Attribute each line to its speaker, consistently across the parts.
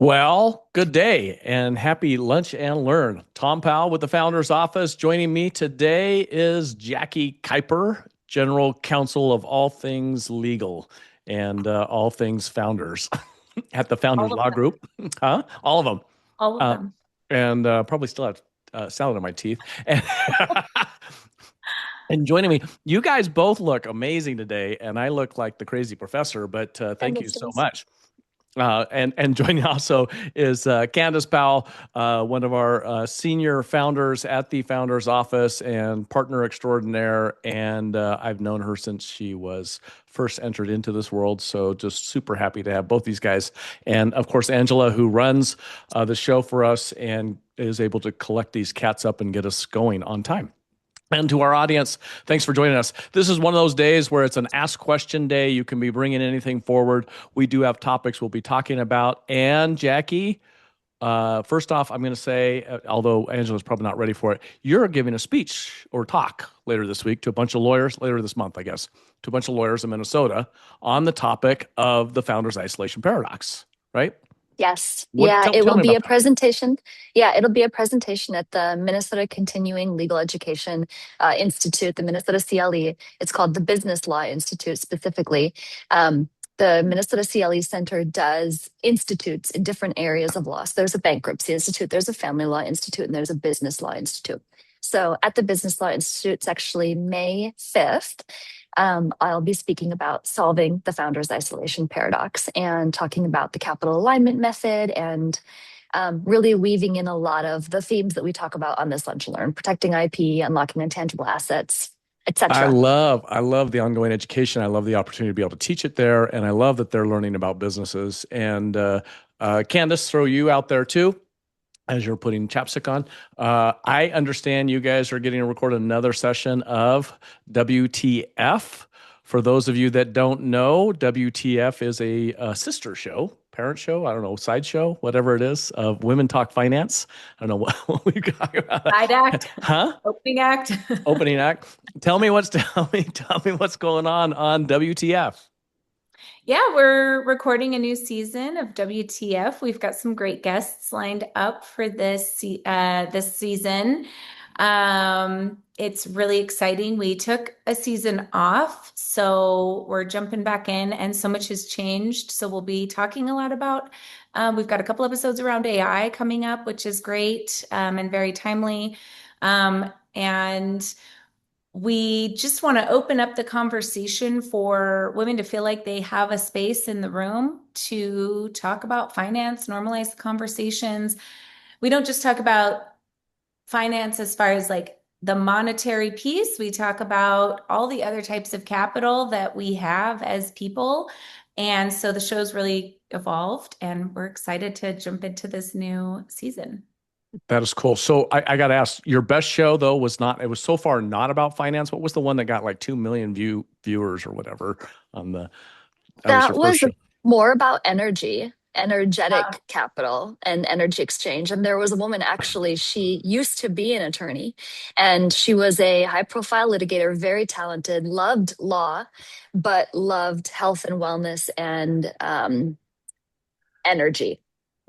Speaker 1: Well, good day and happy lunch and learn. Tom Powell with the Founders Office. Joining me today is Jackie Kuiper, General Counsel of all things legal and all things founders at the Founders
Speaker 2: All of
Speaker 1: Law
Speaker 2: them.
Speaker 1: Group. Huh? All of them.
Speaker 2: All of
Speaker 1: Uh,
Speaker 2: them.
Speaker 1: and probably still have salad in my teeth. And joining me, you guys both look amazing today, and I look like the crazy professor, but thank you so
Speaker 2: Congratulations.
Speaker 1: much. And joining also is Candace Powell, one of our senior founders at the Founders Office and partner extraordinaire. And I've known her since she was first entered into this world. So just super happy to have both these guys. And of course, Angela, who runs the show for us and is able to collect these cats up and get us going on time. And to our audience, thanks for joining us. This is one of those days where it's an ask question day. You can be bringing anything forward. We do have topics we'll be talking about. And Jackie, first off, I'm going to say, although Angela's probably not ready for it, you're giving a speech or talk later this week to a bunch of lawyers, later this month, I guess, to a bunch of lawyers in Minnesota on the topic of the founder's isolation paradox, right?
Speaker 2: Yes.
Speaker 1: What?
Speaker 2: Yeah,
Speaker 1: Tell,
Speaker 2: it
Speaker 1: tell
Speaker 2: will
Speaker 1: me
Speaker 2: be
Speaker 1: about
Speaker 2: a
Speaker 1: that.
Speaker 2: presentation. Yeah, it'll be a presentation at the Minnesota Continuing Legal Education Institute, the Minnesota CLE. It's called the Business Law Institute specifically. The Minnesota CLE Center does institutes in different areas of law. So there's a bankruptcy institute, there's a family law institute, and there's a business law institute. So at the Business Law Institute, it's actually May 5th. I'll be speaking about solving the founder's isolation paradox and talking about the capital alignment method and really weaving in a lot of the themes that we talk about on this Lunch and Learn, protecting IP, unlocking intangible assets,
Speaker 1: I
Speaker 2: etc.
Speaker 1: love I love the ongoing education. I love the opportunity to be able to teach it there, and I love that they're learning about businesses. And Candace, throw you out there too as you're putting chapstick on. I understand you guys are getting to record another session of WTF. For those of you that don't know, WTF is a sister show, parent show, I don't know, side show, whatever it is, of Women Talk Finance. I don't know what we got about.
Speaker 2: Side act,
Speaker 1: Huh?
Speaker 2: opening act.
Speaker 1: Opening act. Tell me what's going on WTF.
Speaker 2: Yeah, we're recording a new season of WTF. We've got some great guests lined up for this season. It's really exciting. We took a season off, so we're jumping back in, and so much has changed. So we'll be talking a lot about. We've got a couple episodes around AI coming up, which is great and very timely. And we just want to open up the conversation for women to feel like they have a space in the room to talk about finance, normalize the conversations. We don't just talk about finance as far as like the monetary piece. We talk about all the other types of capital that we have as people. And so the show's really evolved, and we're excited to jump into this new season.
Speaker 1: That is cool. So I got to ask, your best show though was not. It was so far not about finance. What was the one that got like 2 million viewers or whatever on the? That was
Speaker 2: That
Speaker 1: your first
Speaker 2: was
Speaker 1: show.
Speaker 2: more about energy, energetic capital, and energy exchange. And there was a woman, actually, she used to be an attorney, and she was a high profile litigator, very talented, loved law, but loved health and wellness and energy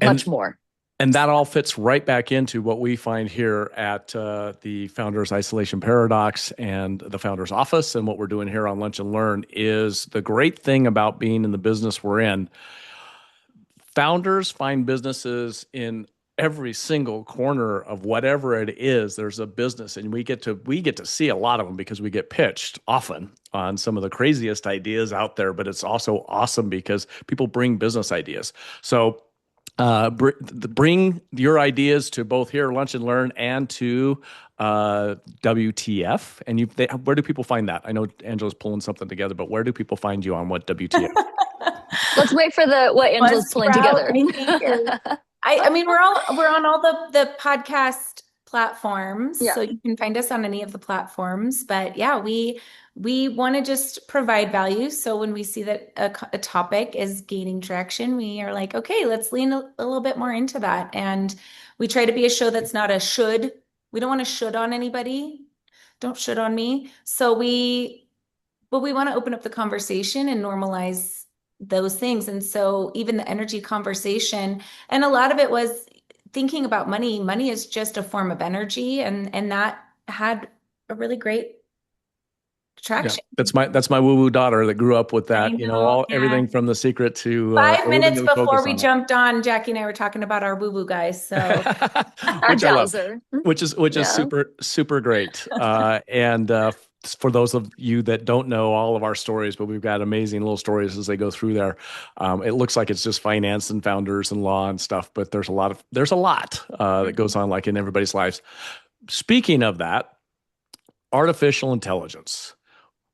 Speaker 1: And
Speaker 2: much more.
Speaker 1: and that all fits right back into what we find here at the Founders Isolation Paradox and the Founders Office, and what we're doing here on Lunch and Learn is the great thing about being in the business we're in. Founders find businesses in every single corner of whatever it is. There's a business, and we get to see a lot of them because we get pitched often on some of the craziest ideas out there, but it's also awesome because people bring business ideas. So bring your ideas to both here Lunch and Learn and to WTF. And where do people find that? I know Angela's pulling something together, but where do people find you on what WTF?
Speaker 2: Let's wait for the what Angela's pulling
Speaker 3: Buzzsprout,
Speaker 2: together.
Speaker 3: I think, is I mean we're on all the podcast platforms,
Speaker 2: Yeah.
Speaker 3: so you can find us on any of the platforms. But yeah, we want to just provide value. So when we see that a topic is gaining traction, we are like, okay, let's lean a little bit more into that. And we try to be a show that's not a should. We don't want to should on anybody. Don't should on me. But we want to open up the conversation and normalize
Speaker 2: those things. And so even the energy conversation, and a lot of it was thinking about money. Money is just a form of energy, and that had a really great
Speaker 1: Yeah,
Speaker 2: traction.
Speaker 1: that's my woo-woo daughter that grew up with
Speaker 2: I
Speaker 1: that,
Speaker 2: know,
Speaker 1: all
Speaker 2: yeah.
Speaker 1: everything from The Secret to
Speaker 2: 5 minutes
Speaker 1: everything we
Speaker 2: before
Speaker 1: focus
Speaker 2: we
Speaker 1: on it.
Speaker 2: jumped on, Jackie and I were talking about our woo-woo guys. So
Speaker 3: Our
Speaker 1: Which I love,
Speaker 3: dowser.
Speaker 1: which is
Speaker 3: Yeah.
Speaker 1: super super great. And for those of you that don't know all of our stories, but we've got amazing little stories as they go through there. It looks like it's just finance and founders and law and stuff, but there's a lot that goes on like in everybody's lives. Speaking of that, artificial intelligence.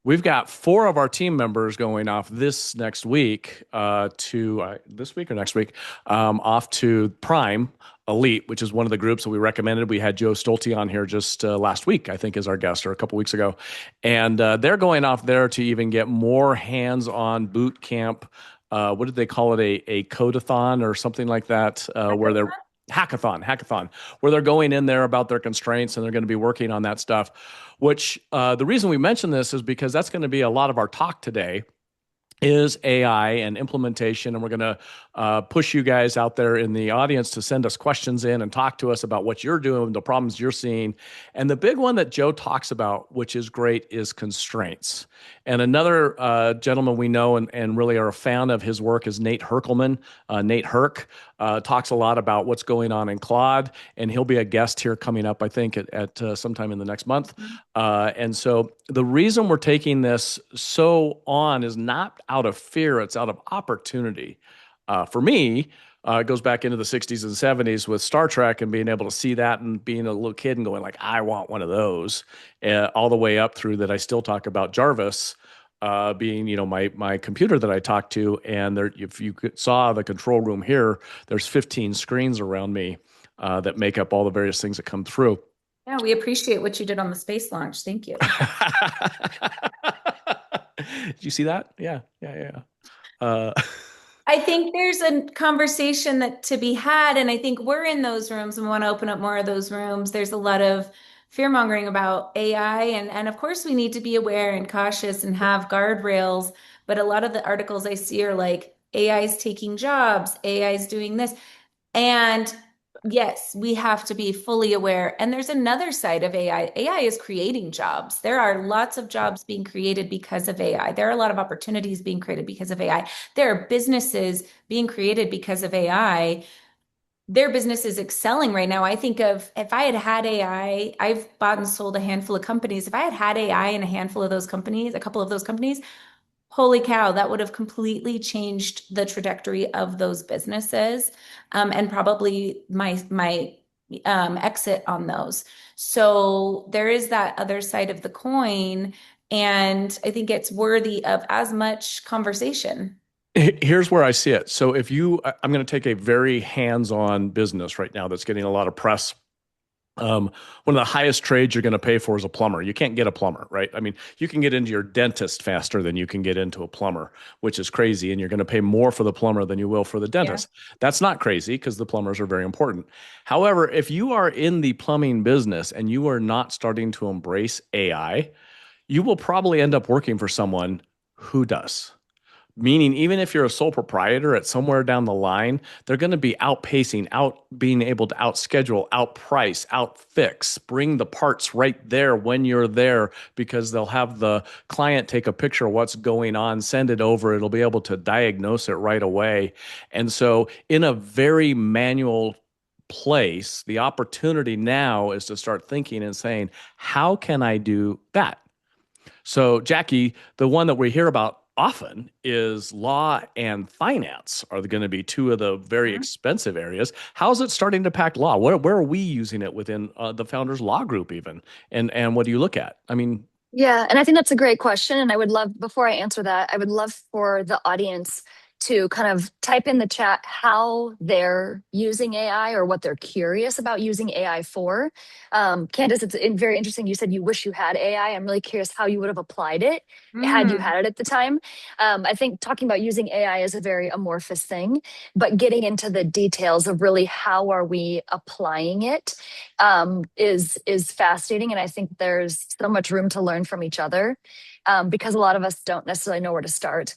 Speaker 1: We've got 4 of our team members going off this next week to this week or next week off to Prime Elite, which is one of the groups that we recommended. We had Joe Stolte on here just last week, I think, as our guest, or a couple weeks ago, and they're going off there to even get more hands-on boot camp. What did they call it? A codathon or something like that, where they're hackathon, where they're going in there about their constraints and they're going to be working on that stuff. Which the reason we mention this is because that's going to be a lot of our talk today is AI and implementation. And we're going to push you guys out there in the audience to send us questions in and talk to us about what you're doing, the problems you're seeing. And the big one that Joe talks about, which is great, is constraints. And another gentleman we know and really are a fan of his work is Nate Herkelman. Nate Herc talks a lot about what's going on in Claude, and he'll be a guest here coming up, I think, at sometime in the next month. And so the reason we're taking this so on is not out of fear, it's out of opportunity. For me, it goes back into the 60s and 70s with Star Trek and being able to see that and being a little kid and going like, I want one of those, all the way up through that. I still talk about Jarvis being, my computer that I talk to. And there, if you saw the control room here, there's 15 screens around me that make up all the various things that come through.
Speaker 2: yeah, we appreciate what you did on the space launch. Thank you.
Speaker 1: Did you see that? Yeah, yeah, yeah. Uh,
Speaker 2: I think there's a conversation that to be had, and I think we're in those rooms and we want to open up more of those rooms. There's a lot of fear mongering about AI, and of course we need to be aware and cautious and have guardrails. But a lot of the articles I see are like AI is taking jobs, AI is doing this. And yes, we have to be fully aware. And there's another side of AI. AI is creating jobs. There are lots of jobs being created because of AI. There are a lot of opportunities being created because of AI. There are businesses being created because of AI. Their business is excelling right now. I think of if I had had AI, I've bought and sold a handful of companies. If I had had AI in a handful of those companies, a couple of those companies, holy cow, that would have completely changed the trajectory of those businesses, and probably my exit on those. So there is that other side of the coin, and I think it's worthy of as much conversation.
Speaker 1: Here's where I see it. So I'm going to take a very hands-on business right now that's getting a lot of press. One of the highest trades you're going to pay for is a plumber. You can't get a plumber, right? I mean, you can get into your dentist faster than you can get into a plumber, which is crazy. And you're going to pay more for the plumber than you will for the
Speaker 2: Yeah.
Speaker 1: dentist. That's not crazy because the plumbers are very important. However, if you are in the plumbing business and you are not starting to embrace AI, you will probably end up working for someone who does. Meaning, even if you're a sole proprietor at somewhere down the line, they're going to be outpacing, out being able to outschedule, outprice, outfix, bring the parts right there when you're there because they'll have the client take a picture of what's going on, send it over. It'll be able to diagnose it right away. And so, in a very manual place, the opportunity now is to start thinking and saying, how can I do that? So, Jackie, the one that we hear about often is law and finance are going to be 2 of the very
Speaker 2: Mhm.
Speaker 1: expensive areas. How's it starting to pack law? Where are we using it within the Founders Law Group even? And what do you look at? I mean,
Speaker 3: Yeah, and I think that's a great question. And I would love, before I answer that, I would love for the audience
Speaker 4: to kind of type in the chat how they're using AI or what they're curious about using AI for. Candace, it's very interesting. You said you wish you had AI. I'm really curious how you would have applied it had you
Speaker 2: Mm.
Speaker 4: had it at the time. I think talking about using AI is a very amorphous thing, but getting into the details of really how are we applying it is fascinating. And I think there's so much room to learn from each other because a lot of us don't necessarily know where to start.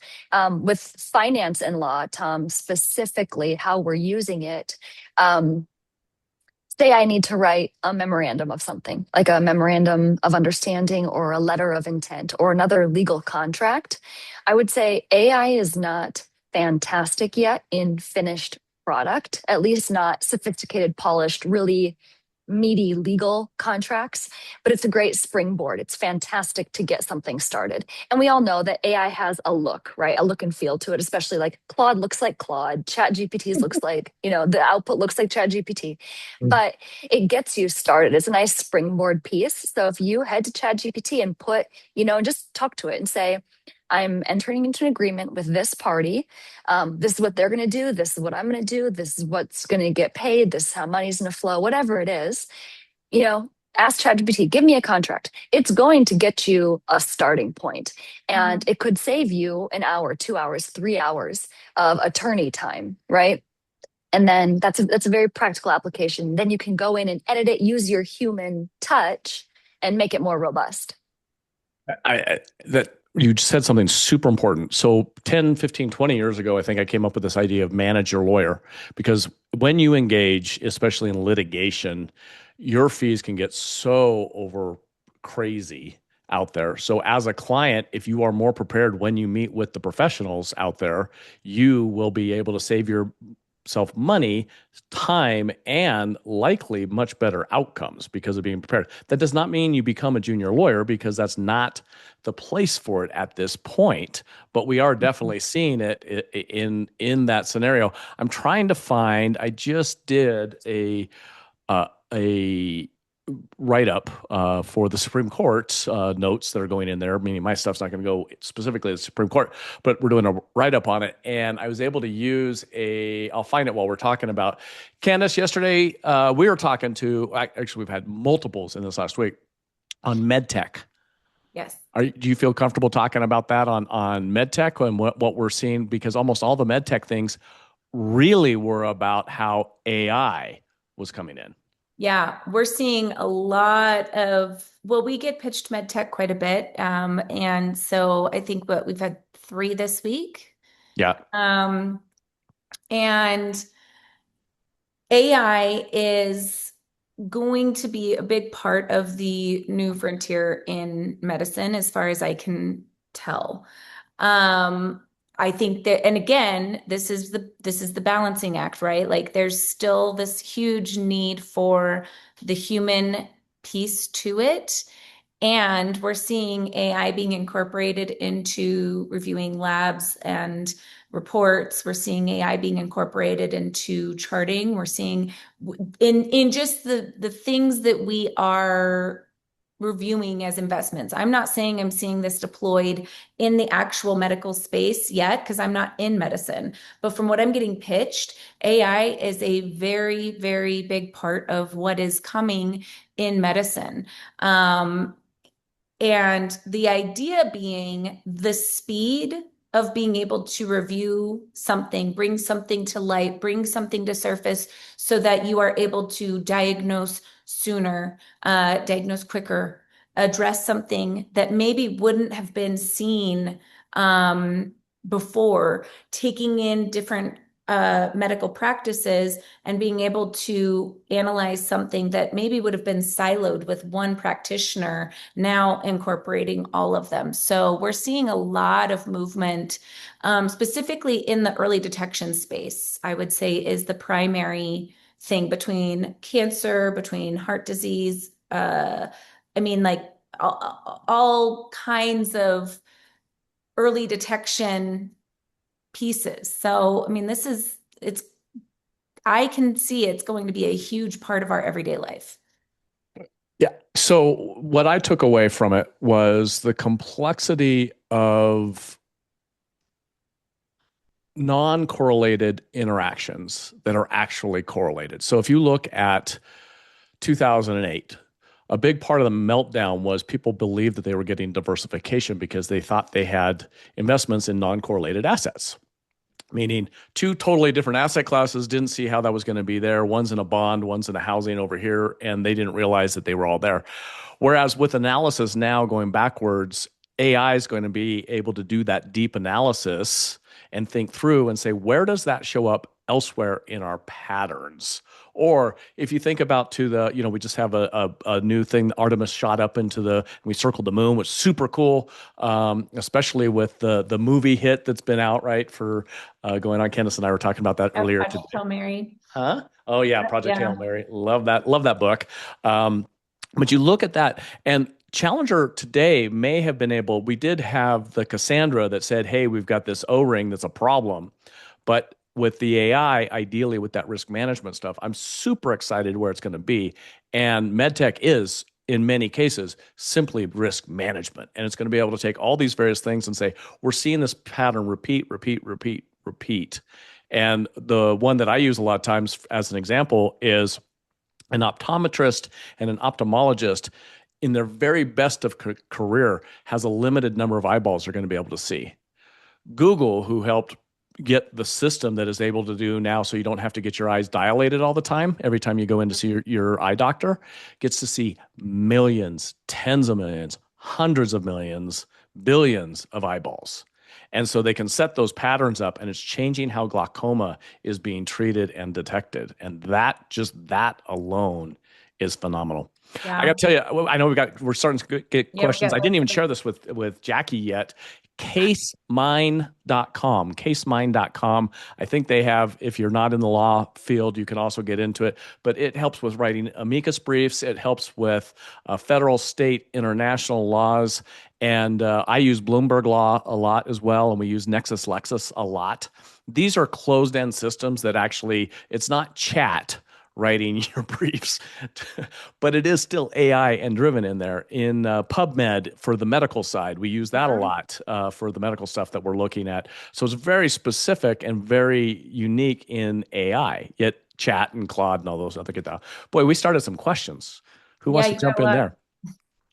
Speaker 4: With finance and law, Tom, specifically how we're using it. Um, Say I need to write a memorandum of something, like a memorandum of understanding or a letter of intent or another legal contract. I would say AI is not fantastic yet in finished product, at least not sophisticated, polished, really meaty legal contracts, but it's a great springboard. It's fantastic to get something started. And we all know that AI has a look, right? A look and feel to it, especially like Claude looks like Claude, Chat GPT's looks like, the output looks like Chat GPT, but it gets you started. It's a nice springboard piece. So if you head to Chat GPT and and just talk to it and say, I'm entering into an agreement with this party. This is what they're going to do. This is what I'm going to do. This is what's going to get paid. This is how money's going to flow, whatever it is. Ask ChatGPT, give me a contract. It's going to get you a starting point, and it could save you an hour, 2 hours, 3 hours of attorney time, right? And then that's a very practical application. Then you can go in and edit it, use your human touch, and make it more robust.
Speaker 1: That you said something super important. So 10, 15, 20 years ago, I think I came up with this idea of manage your lawyer, because when you engage, especially in litigation, your fees can get so over crazy out there. So as a client, if you are more prepared when you meet with the professionals out there, you will be able to save yourself money, time, and likely much better outcomes because of being prepared. That does not mean you become a junior lawyer, because that's not the place for it at this point, but we are definitely seeing it in that scenario. I'm trying to find, I just did a write up for the Supreme Court notes that are going in there, meaning my stuff's not going to go specifically to the Supreme Court, but we're doing a write up on it. And I was able to use I'll find it while we're talking about Candace. Yesterday, we were talking to, actually, we've had multiples in this last week on medtech.
Speaker 2: Yes.
Speaker 1: Do you feel comfortable talking about that on medtech and what we're seeing? Because almost all the medtech things really were about how AI was coming in.
Speaker 2: Yeah, we're seeing a lot we get pitched med tech quite a bit. And so I think we've had 3 this week.
Speaker 1: Yeah.
Speaker 2: And AI is going to be a big part of the new frontier in medicine, as far as I can tell. I think that, and again, this is the balancing act, right? Like there's still this huge need for the human piece to it. And we're seeing AI being incorporated into reviewing labs and reports. We're seeing AI being incorporated into charting. We're seeing in just the things that we are reviewing as investments. I'm not saying I'm seeing this deployed in the actual medical space yet, because I'm not in medicine. But from what I'm getting pitched, AI is a very, very big part of what is coming in medicine. And the idea being the speed of being able to review something, bring something to light, bring something to surface so that you are able to diagnose sooner, diagnose quicker, address something that maybe wouldn't have been seen before, taking in different medical practices and being able to analyze something that maybe would have been siloed with one practitioner, now incorporating all of them. So we're seeing a lot of movement, specifically in the early detection space, I would say is the primary thing, between cancer, between heart disease. Like all kinds of early detection pieces. So, I can see it's going to be a huge part of our everyday life.
Speaker 1: Yeah. So what I took away from it was the complexity of non-correlated interactions that are actually correlated. So if you look at 2008, a big part of the meltdown was people believed that they were getting diversification because they thought they had investments in non-correlated assets, meaning two totally different asset classes, didn't see how that was going to be there. One's in a bond, one's in a housing over here, and they didn't realize that they were all there. Whereas with analysis now going backwards, AI is going to be able to do that deep analysis and think through and say, where does that show up elsewhere in our patterns? Or if you think about we just have a new thing, Artemis shot up we circled the moon, which is super cool, especially with the movie hit that's been out, right, for going on. Candace and I were talking about that earlier today.
Speaker 2: Hail Mary.
Speaker 1: Huh? Oh, yeah, Project Hail Mary. Love that book. But you look at that, and Challenger today may have been able, we did have the Cassandra that said, hey, we've got this O-ring that's a problem. But with the AI, ideally with that risk management stuff, I'm super excited where it's going to be. And MedTech is, in many cases, simply risk management. And it's going to be able to take all these various things and say, we're seeing this pattern repeat. And the one that I use a lot of times as an example is an optometrist and an ophthalmologist in their very best of career has a limited number of eyeballs they're going to be able to see. Google, who helped get the system that is able to do now so you don't have to get your eyes dilated all the time every time you go in to see your eye doctor, gets to see millions, tens of millions, hundreds of millions, billions of eyeballs. And so they can set those patterns up, and it's changing how glaucoma is being treated and detected. And that alone is phenomenal. Yeah. I got to tell you, I know we're starting to get questions. I didn't even share this with Jackie yet. Casemind.com. I think they have, if you're not in the law field, you can also get into it, but it helps with writing amicus briefs. It helps with federal, state, international laws. And I use Bloomberg Law a lot as well, and we use LexisNexis a lot. These are closed-end systems that actually, it's not chat writing your briefs, but it is still AI and driven in there. In PubMed for the medical side, we use that a lot for the medical stuff that we're looking at. So it's very specific and very unique in AI, yet chat and Claude and all those other good stuff. Boy, we started some questions. Who wants to jump in there?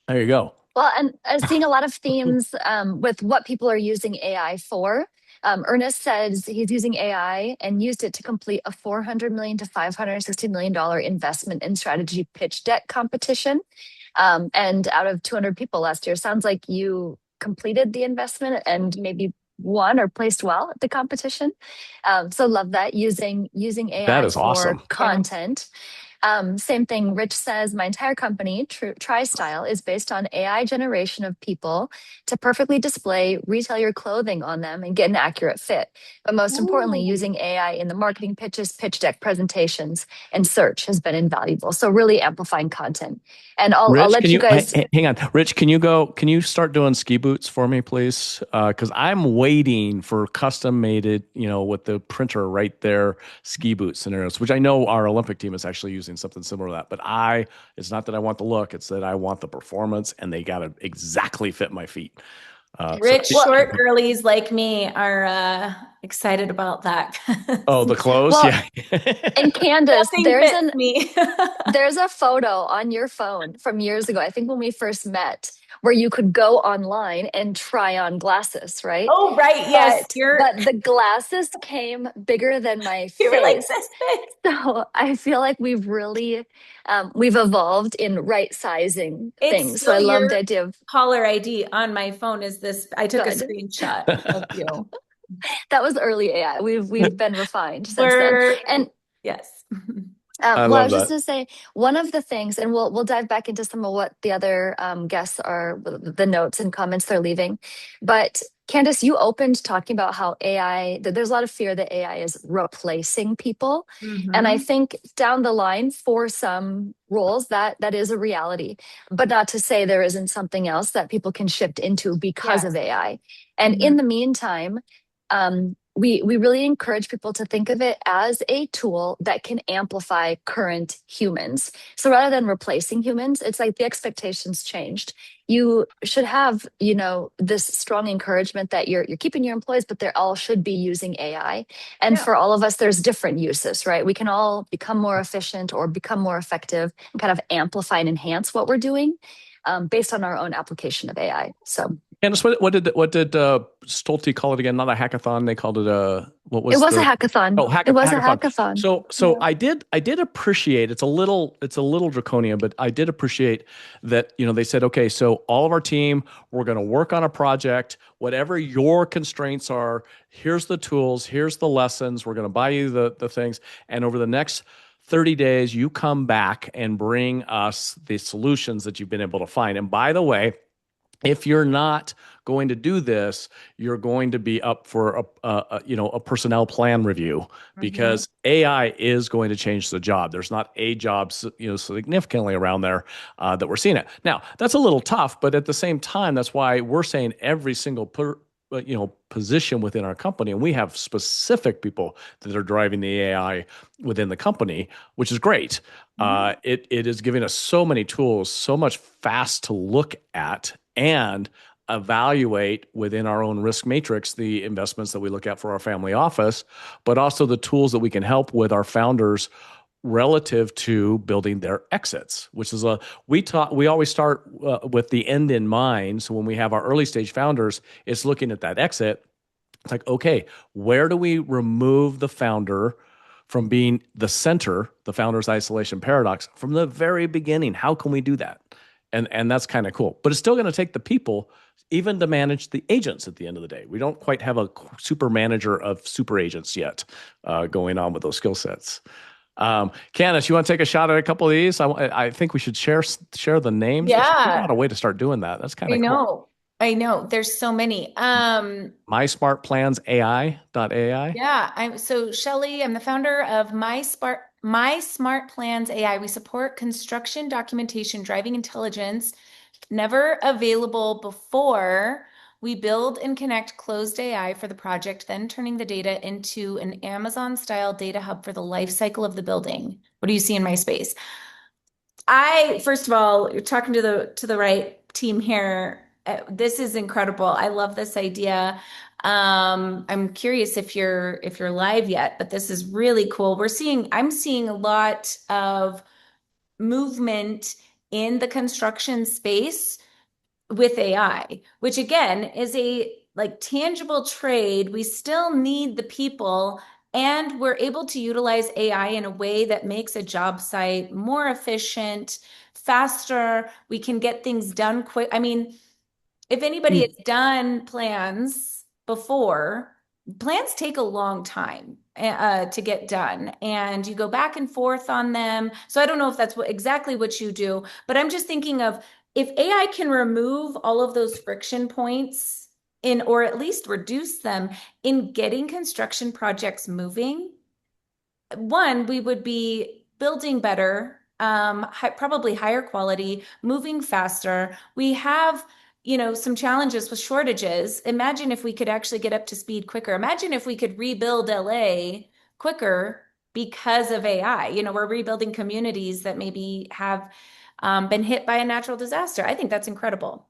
Speaker 1: There you go.
Speaker 4: Well, and I'm seeing a lot of themes with what people are using AI for. Ernest says he's using AI and used it to complete a $400 million to $560 million investment in strategy pitch deck competition. And out of 200 people last year, sounds like you completed the investment and maybe won or placed well at the competition. So love that, using AI
Speaker 1: that is
Speaker 4: for
Speaker 1: awesome.
Speaker 4: content. Same thing, Rich says, my entire company, TriStyle, is based on AI generation of people to perfectly display retailer clothing on them and get an accurate fit. But most importantly, using AI in the marketing pitches, pitch deck presentations, and search has been invaluable. So really amplifying content. And I'll let you guys...
Speaker 1: Hang on. Rich, can you start doing ski boots for me, please? Because I'm waiting for custom made, with the printer right there, ski boot scenarios, which I know our Olympic team is actually using something similar to that. But it's not that I want the look, it's that I want the performance, and they got to exactly fit my feet.
Speaker 2: Rich, short girlies like me are excited about that.
Speaker 1: Oh, the clothes? Yeah.
Speaker 4: And Candace, there's a photo on your phone from years ago, I think when we first met, where you could go online and try on glasses, right?
Speaker 2: Oh, right. Yes.
Speaker 4: But the glasses came bigger than my face. You were like this big. So I feel like we've really, we've evolved in right sizing things. So I love the idea of
Speaker 2: caller ID on my phone is this. I took a screenshot of you.
Speaker 4: That was early AI. We've been refined since then. And
Speaker 2: yes.
Speaker 4: I was just going to say, one of the things, and we'll dive back into some of what the other guests are, the notes and comments they're leaving. But Candace, you opened talking about how AI, that there's a lot of fear that AI is replacing people. Mm-hmm. And I think down the line for some roles, that is a reality, but not to say there isn't something else that people can shift into because of AI. And in the meantime, we really encourage people to think of it as a tool that can amplify current humans. So rather than replacing humans, it's like the expectations changed. You should have, this strong encouragement that you're keeping your employees, but they all should be using AI. And
Speaker 2: Yeah.
Speaker 4: for all of us, there's different uses, right? We can all become more efficient or become more effective and kind of amplify and enhance what we're doing based on our own application of AI. So
Speaker 1: Candace, what did Stolte call it again? Not a hackathon. They called it a what
Speaker 4: it
Speaker 1: was
Speaker 4: was a
Speaker 1: the
Speaker 4: hackathon. It was a
Speaker 1: hackathon.
Speaker 4: hackathon.
Speaker 1: So
Speaker 4: Yeah.
Speaker 1: I did appreciate it's a little draconian, but I did appreciate that they said, okay, so all of our team, we're going to work on a project. Whatever your constraints are, here's the tools, here's the lessons. We're going to buy you the things, and over the next 30 days, you come back and bring us the solutions that you've been able to find. And by the way, if you're not going to do this, you're going to be up for a personnel plan review because AI is going to change the job. There's not a job significantly around there that we're seeing it. Now, that's a little tough, but at the same time, that's why we're saying every single position within our company, and we have specific people that are driving the AI within the company, which is great. It is giving us so many tools, so much fast to look at and evaluate within our own risk matrix the investments that we look at for our family office, but also the tools that we can help with our founders relative to building their exits, which is we always start with the end in mind. So when we have our early stage founders, it's looking at that exit. It's like, okay, where do we remove the founder from being the center, the founder's isolation paradox from the very beginning? How can we do that? And that's kind of cool. But it's still going to take the people even to manage the agents at the end of the day. We don't quite have a super manager of super agents yet going on with those skill sets. Candace, you want to take a shot at a couple of these? I think we should share the names. We should figure
Speaker 2: Yeah,
Speaker 1: out a way to start doing that. That's kind
Speaker 2: I
Speaker 1: of cool.
Speaker 2: know. I know. There's so many.
Speaker 1: My Smart Plans AI.ai.
Speaker 2: Yeah, I'm so Shelly, I'm the founder of My Smart Plans AI. We support construction documentation, driving intelligence, never available before. We build and connect closed AI for the project, then turning the data into an Amazon-style data hub for the life cycle of the building. What do you see in my space? First of all, you're talking to the right team here. This is incredible. I love this idea. I'm curious if you're live yet, but this is really cool. I'm seeing a lot of movement in the construction space with AI, which again is a like tangible trade. We still need the people, and we're able to utilize AI in a way that makes a job site more efficient, faster. We can get things done quick. I mean, if anybody has done plans before, plans take a long time to get done, and you go back and forth on them. So I don't know if that's exactly what you do, but I'm just thinking of if AI can remove all of those friction points in, or at least reduce them in getting construction projects moving, one, we would be building better, probably higher quality, moving faster. We have, some challenges with shortages. Imagine if we could actually get up to speed quicker. Imagine if we could rebuild LA quicker because of AI. We're rebuilding communities that maybe have been hit by a natural disaster. I think that's incredible.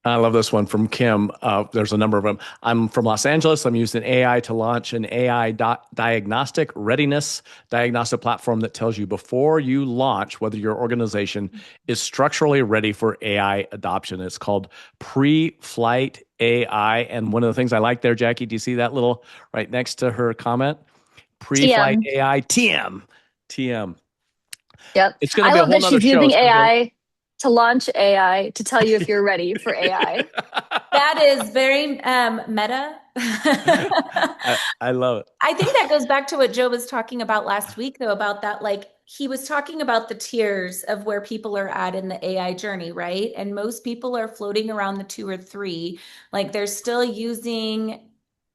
Speaker 1: I love this one from Kim. There's a number of them. I'm from Los Angeles. I'm using AI to launch an AI diagnostic readiness diagnostic platform that tells you before you launch whether your organization is structurally ready for AI adoption. It's called Pre-Flight AI. And one of the things I like there, Jackie, do you see that little right next to her comment? Pre-Flight
Speaker 4: TM.
Speaker 1: AI TM. TM.
Speaker 4: Yep.
Speaker 1: It's going to
Speaker 4: I
Speaker 1: be a
Speaker 4: love
Speaker 1: whole
Speaker 4: that
Speaker 1: nother
Speaker 4: she's
Speaker 1: show.
Speaker 4: using
Speaker 1: It's going to be
Speaker 4: AI to launch AI to tell you if you're ready for AI.
Speaker 2: That is very meta.
Speaker 1: I love it.
Speaker 2: I think that goes back to what Joe was talking about last week, though, about that, like he was talking about the tiers of where people are at in the AI journey, right? And most people are floating around the 2 or 3. Like they're still using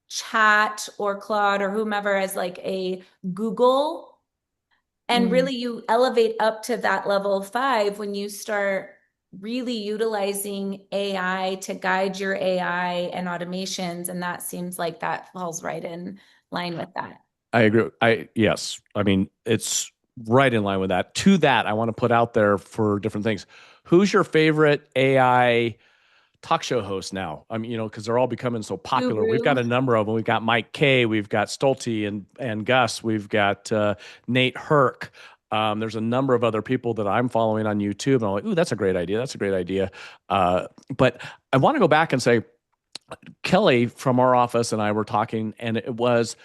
Speaker 2: chat or Claude or whomever as like a Google. And
Speaker 4: Mm.
Speaker 2: really you elevate up to that level 5 when you start really utilizing AI to guide your AI and automations. And that seems like that falls right in line with that.
Speaker 1: I agree. Yes. I mean, it's right in line with that. To that, I want to put out there for different things. Who's your favorite AI talk show host now? I mean, because they're all becoming so popular. We've got
Speaker 2: Guru.
Speaker 1: a number of them. We've got Mike K, we've got Stolte and Gus, we've got Nate Herc. There's a number of other people that I'm following on YouTube, and I'm like, ooh, that's a great idea. That's a great idea. But I want to go back and say, Kelly from our office and I were talking, and it was,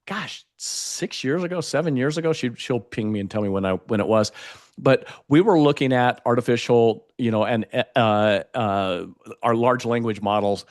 Speaker 1: gosh, 6 years ago, 7 years ago. She'll ping me and tell me when it was. But we were looking at artificial, and our large language models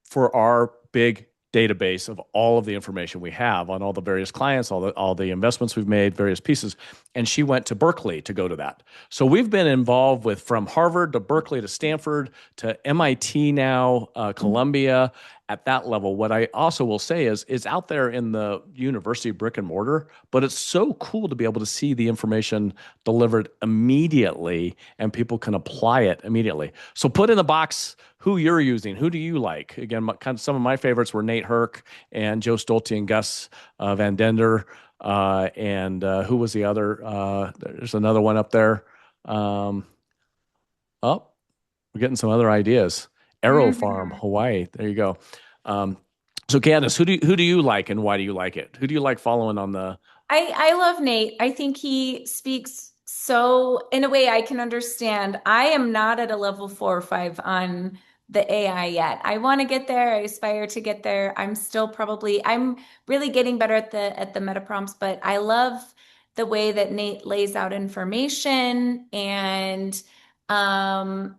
Speaker 1: for our big database of all of the information we have on all the various clients, all the investments we've made, various pieces. And she went to Berkeley to go to that. So we've been involved with from Harvard to Berkeley to Stanford to MIT now, Columbia at that level. What I also will say is it's out there in the university brick and mortar, but it's so cool to be able to see the information delivered immediately and people can apply it immediately. So put in the box who you're using. Who do you like? Again, some of my favorites were Nate Herc and Joe Stolte and Gus Van Dender. And who was the other? There's another one up there. Oh, we're getting some other ideas. Arrow Farm, Hawaii. There you go. So Candace, who do you like and why do you like it? Who do you like following on the?
Speaker 2: I love Nate. I think he speaks so in a way I can understand. I am not at a level 4 or 5 on the AI yet. I want to get there. I aspire to get there. I'm really getting better at the meta prompts, but I love the way that Nate lays out information and um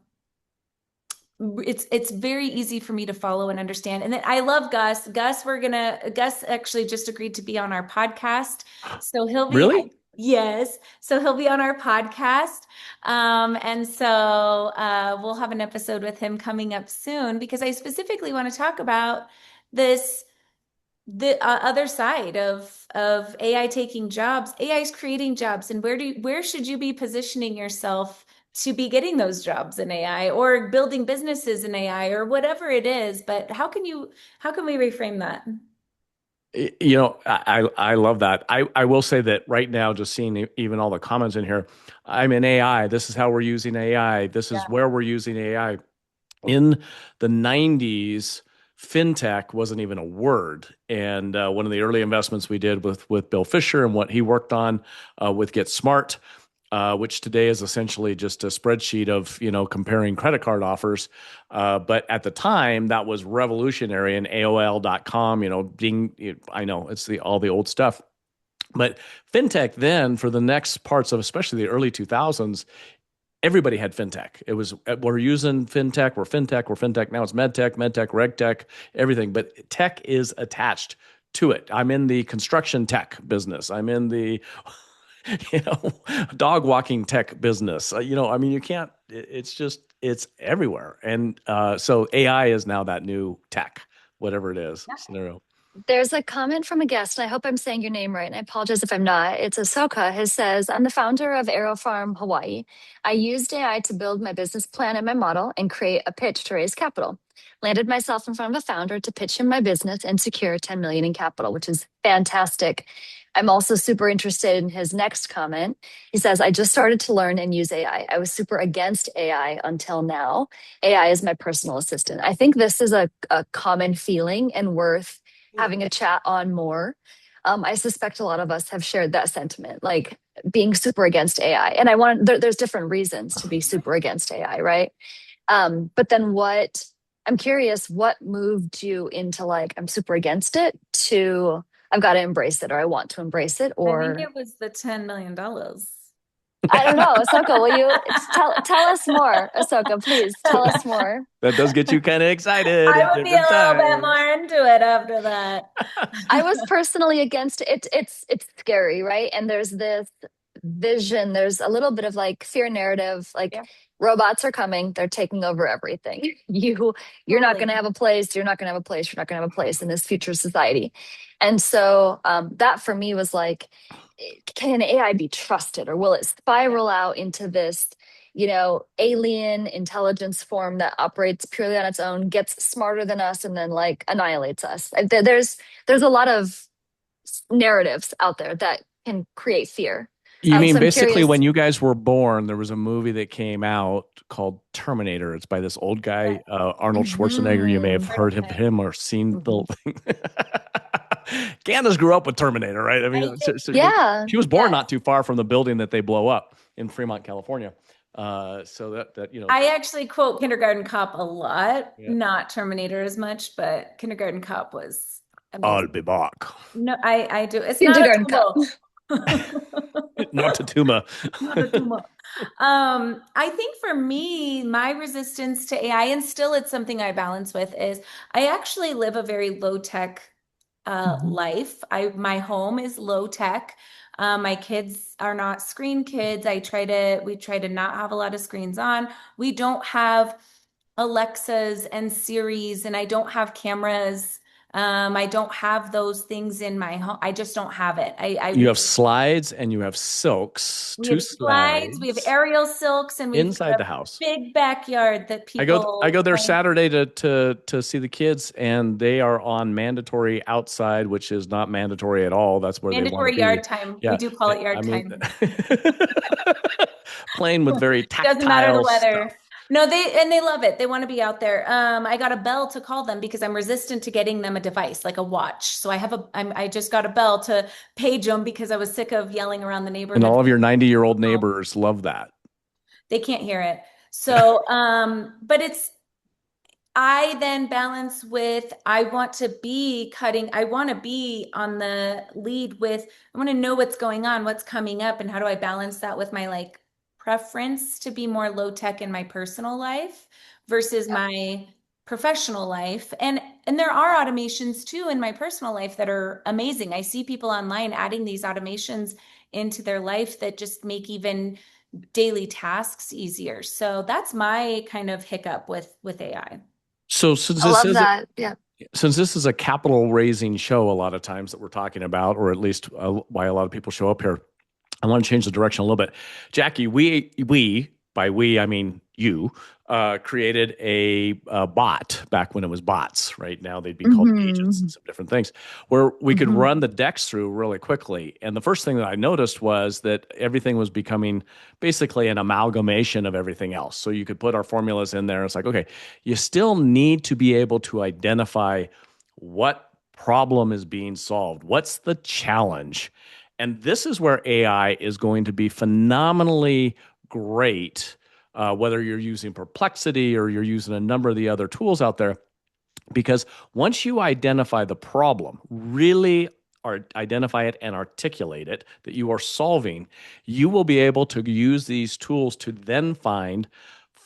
Speaker 2: it's very easy for me to follow and understand. And then I love Gus. Gus actually just agreed to be on our podcast. So he'll be
Speaker 1: Really?
Speaker 2: yes. So he'll be on our podcast. And so we'll have an episode with him coming up soon because I specifically want to talk about this the other side of AI taking jobs. AI is creating jobs, and where should you be positioning yourself to be getting those jobs in AI or building businesses in AI or whatever it is? But how can we reframe that?
Speaker 1: I love that. I will say that right now, just seeing even all the comments in here, I'm in AI. This is how we're using AI. This is where we're using AI. In the 90s, fintech wasn't even a word. And one of the early investments we did with Bill Fisher and what he worked on with Get Smart, which today is essentially just a spreadsheet of comparing credit card offers. But at the time, that was revolutionary. And AOL.com, I know it's all the old stuff. But fintech then, for the next parts of especially the early 2000s, everybody had fintech. It was, we're using fintech, we're fintech. Now it's medtech, regtech, everything. But tech is attached to it. I'm in the construction tech business. I'm in the dog walking tech business. I mean, you can't. It's everywhere. And so AI is now that new tech, whatever it is. Scenario.
Speaker 4: There's a comment from a guest, and I hope I'm saying your name right, and I apologize if I'm not. It's Ahsoka, who says, I'm the founder of Arrow Farm Hawaii. I used AI to build my business plan and my model and create a pitch to raise capital. Landed myself in front of a founder to pitch him my business and secure 10 million in capital, which is fantastic. I'm also super interested in his next comment. He says, I just started to learn and use AI. I was super against AI until now. AI is my personal assistant. I think this is a common feeling and worth having a chat on more. I suspect a lot of us have shared that sentiment, like being super against AI. And there's different reasons to be super against AI, right? But then I'm curious, what moved you into like, I'm super against it to, I've got to embrace it or I want to embrace it,
Speaker 2: I think
Speaker 4: or
Speaker 2: it was the $10 million.
Speaker 4: I don't know. Ahsoka, will you tell us more? Ahsoka, please tell us more.
Speaker 1: That does get you kind of excited.
Speaker 2: I would be a little bit more into it after that.
Speaker 4: I was personally against it. It's scary, right? And there's this vision. There's a little bit of like fear narrative, like robots are coming, they're taking over everything. You're not going to have a place. You're not going to have a place. You're not going to have a place in this future society. And so that for me was like, can AI be trusted, or will it spiral out into this alien intelligence form that operates purely on its own, gets smarter than us, and then like annihilates us. There's a lot of narratives out there that can create fear.
Speaker 1: You mean
Speaker 4: So I'm
Speaker 1: basically
Speaker 4: curious.
Speaker 1: when you guys were born, there was a movie that came out called Terminator. It's by this old guy, Arnold Schwarzenegger. You may have
Speaker 4: Mhm,
Speaker 1: heard of him or seen the
Speaker 4: mhm.
Speaker 1: thing. Candace grew up with Terminator, right? I
Speaker 2: I
Speaker 1: mean,
Speaker 2: did.
Speaker 4: Yeah.
Speaker 1: she was born
Speaker 2: Yes.
Speaker 1: not too far from the building that they blow up in Fremont, California. So that
Speaker 2: I actually quote Kindergarten Cop a lot,
Speaker 1: yeah.
Speaker 2: not Terminator as much, but Kindergarten Cop was
Speaker 1: I'll
Speaker 2: amazing.
Speaker 1: be back.
Speaker 2: No, I do. It's not a
Speaker 4: Kindergarten cup.
Speaker 2: tumble.
Speaker 1: Not Tatuma.
Speaker 2: Not a tumble. I think for me, my resistance to AI, and still it's something I balance with, is I actually live a very low tech
Speaker 4: Mhm.
Speaker 2: life. My home is low tech. My kids are not screen kids. We try to not have a lot of screens on. We don't have Alexas and Siris, and I don't have cameras. I don't have those things in my home. I just don't have it.
Speaker 1: You have slides and you have silks,
Speaker 2: We
Speaker 1: two
Speaker 2: have slides, we have
Speaker 1: slides
Speaker 2: aerial silks, and we've got
Speaker 1: inside
Speaker 2: a
Speaker 1: the house.
Speaker 2: big backyard that
Speaker 1: I
Speaker 2: people
Speaker 1: go there
Speaker 2: play.
Speaker 1: Saturday to see the kids, and they are on mandatory outside, which is not mandatory at all. That's where they want to
Speaker 2: Mandatory
Speaker 1: be.
Speaker 2: yard time. We
Speaker 1: Yeah,
Speaker 2: do call it
Speaker 1: I
Speaker 2: yard
Speaker 1: mean,
Speaker 2: time.
Speaker 1: playing with very
Speaker 2: Doesn't matter the
Speaker 1: tactile
Speaker 2: weather.
Speaker 1: stuff.
Speaker 2: No, they love it. They want to be out there. I got a bell to call them because I'm resistant to getting them a device like a watch. So I just got a bell to page them because I was sick of yelling around the
Speaker 1: And
Speaker 2: neighborhood.
Speaker 1: all of your 90-year-old neighbors love that.
Speaker 2: They can't hear it. So, but I then balance with I want to be on the lead with, I want to know what's going on, what's coming up, and how do I balance that with my like preference to be more low tech in my personal life versus
Speaker 4: Yep.
Speaker 2: my professional life. And there are automations too in my personal life that are amazing. I see people online adding these automations into their life that just make even daily tasks easier. So that's my kind of hiccup with AI.
Speaker 1: So
Speaker 4: I love that. Yeah.
Speaker 1: since this is a capital raising show, a lot of times that we're talking about, or at least why a lot of people show up here, I want to change the direction a little bit. Jackie, we by we I mean you created a bot back when it was bots. Right now they'd be called agents and
Speaker 4: Hmm.
Speaker 1: some different things, where we could
Speaker 4: Hmm.
Speaker 1: run the decks through really quickly. And the first thing that I noticed was that everything was becoming basically an amalgamation of everything else. So you could put our formulas in there. It's like, okay, you still need to be able to identify what problem is being solved. What's the challenge? And this is where AI is going to be phenomenally great, whether you're using Perplexity or you're using a number of the other tools out there. Because once you identify the problem, really identify it and articulate it that you are solving, you will be able to use these tools to then find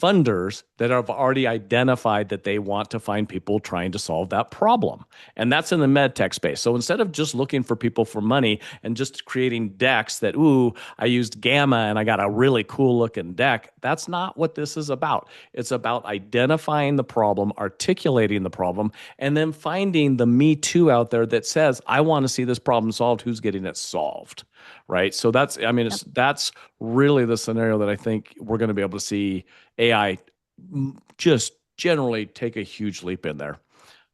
Speaker 1: funders that have already identified that they want to find people trying to solve that problem. And that's in the med tech space. So instead of just looking for people for money and just creating decks that, ooh, I used Gamma and I got a really cool looking deck, that's not what this is about. It's about identifying the problem, articulating the problem, and then finding the me too out there that says, I want to see this problem solved. Who's getting it solved? Right. So that's really the scenario that I think we're going to be able to see AI just generally take a huge leap in there.